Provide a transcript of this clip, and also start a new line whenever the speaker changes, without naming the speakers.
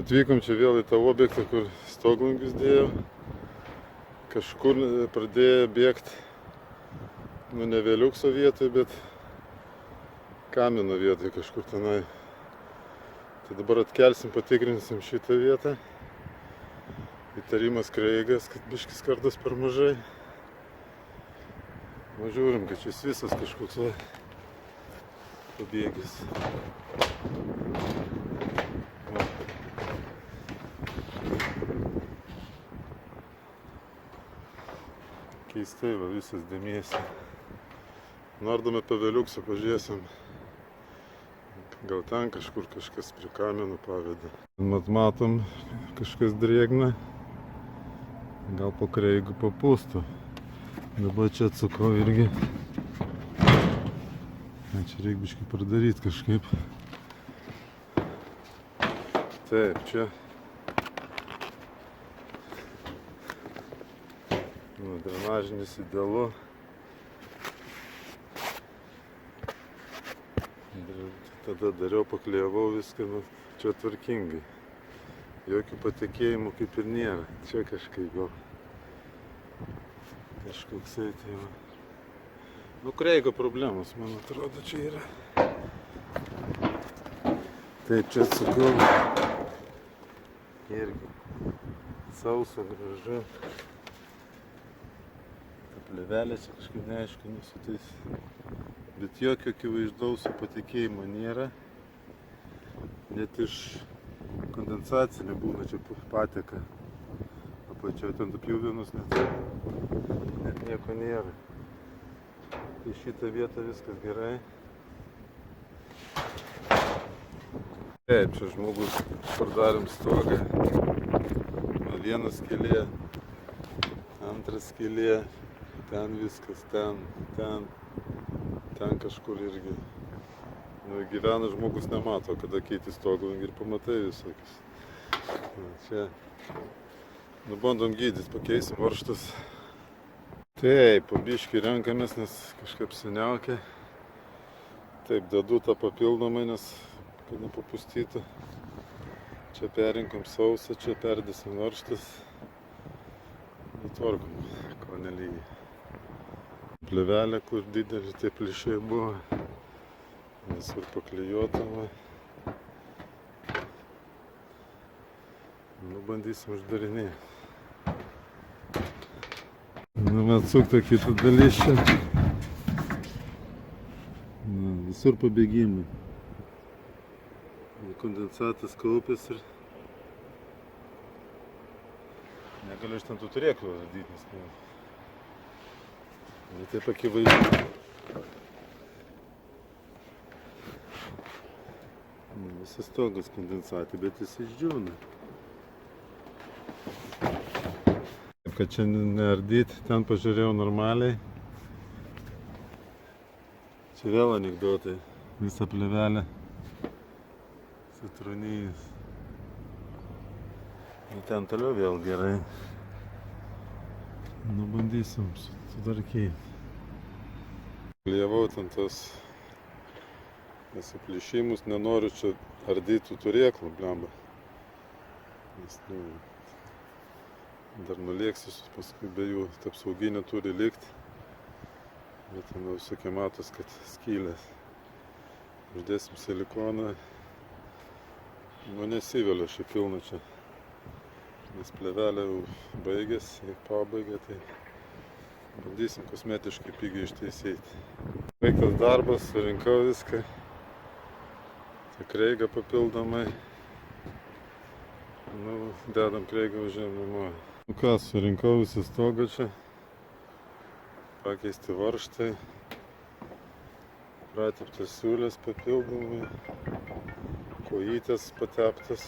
Atvykom čia vėl į tą objektą, kur stoglangius dėjau. Kažkur pradėjo bėgti, ne vėliukso vietoj, bet kamino vietoj kažkur tenai. Tai dabar atkelsim, patikrinsim šitą vietą. Įtarimas Kreigas, kad biškis kardas per mažai. Žiūrim, kad šis visas kažkoks pabėgęs. Keistai visas dėmėsi. Nardome apie vėliuksą, pažiūrėsim. Gal ten kažkur kažkas prie kamenų pavedė. Matom, kažkas drėgna. Gal po Kreigu papūstų. Dabar čia atsukau irgi. Čia reikia biškį pradaryti kažkaip. Taip, čia. Drenažinis idealu. Tada dariau, paklijavau viską, čia tvarkingai. Jokių patekėjimų kaip ir nėra. Čia kažkaip gal. Kažkoksai tai va. Kreigo problemos, man atrodo, čia yra. Taip, čia atsukau. Irgi. Sausa, gražu. Ta plėvelė čia kažkaip neaišku nusutais. Bet jokio akivaizdaus patekėjimo nėra. Net iš kondensacinio būna čia pateka. Apačioje ten dupjūvinus net nieko nėra. Į šitą vietą viskas gerai. Taip, čia žmogus pardarėm stogą. Vienas skylė, antras skylė, ten viskas, ten kažkur irgi. Gyvena žmogus nemato, kada keiti stoglangį ir pamatai visokius. Čia bandom gydytis, pakeisim varžtus. Taip, po biškį renkamės, nes kažkaip seniaukia. Taip, dedu tą papildomai, nes kad nepapustytų. Čia perinkom sausą, čia perdėsim varžtus. Nutvarkom, ko nelygiai. Plėvelė, kur didelį tie plyšiai buvo. Visur paklijuotama. Bandysim uždarinėti. Atsukta kitą dalis čia. Visur pabėgimai. Kondensatas kaupės ir negaliu iš ten tų turėklų radyti, nes bet taip akivaizdžiai. Visas stogas kondensatė, bet jis išdžiūna. Kad čia neardyti, ten pažiūrėjau normaliai. Čia vėl anekdotai. Visa plėvelė sutrūnijus. Ten toliau vėl gerai. Bandysim sutvarkyti. Klijavau ten tos suplyšimus, nenoriu čia ardyti turėklų, blemba. Nes, dar nulėksiu, paskui be jų apsauginė turi likti. Bet ten visokie matos, kad skylės. Uždėsim silikoną. Nesivelia šį pilną čia. Nes plėvelė jau baigėsi, į pabaigą, tai bandysim kosmetiškai pigiai ištaisyti. Baigtas darbas, surinkau viską. Kreigą papildomai. Dedam Kreigą užėmimo. Ką, surinkau visą stogą čia. Pakeisti varžtai. Prateptas siūlės papildomai. Kojytės pateptas.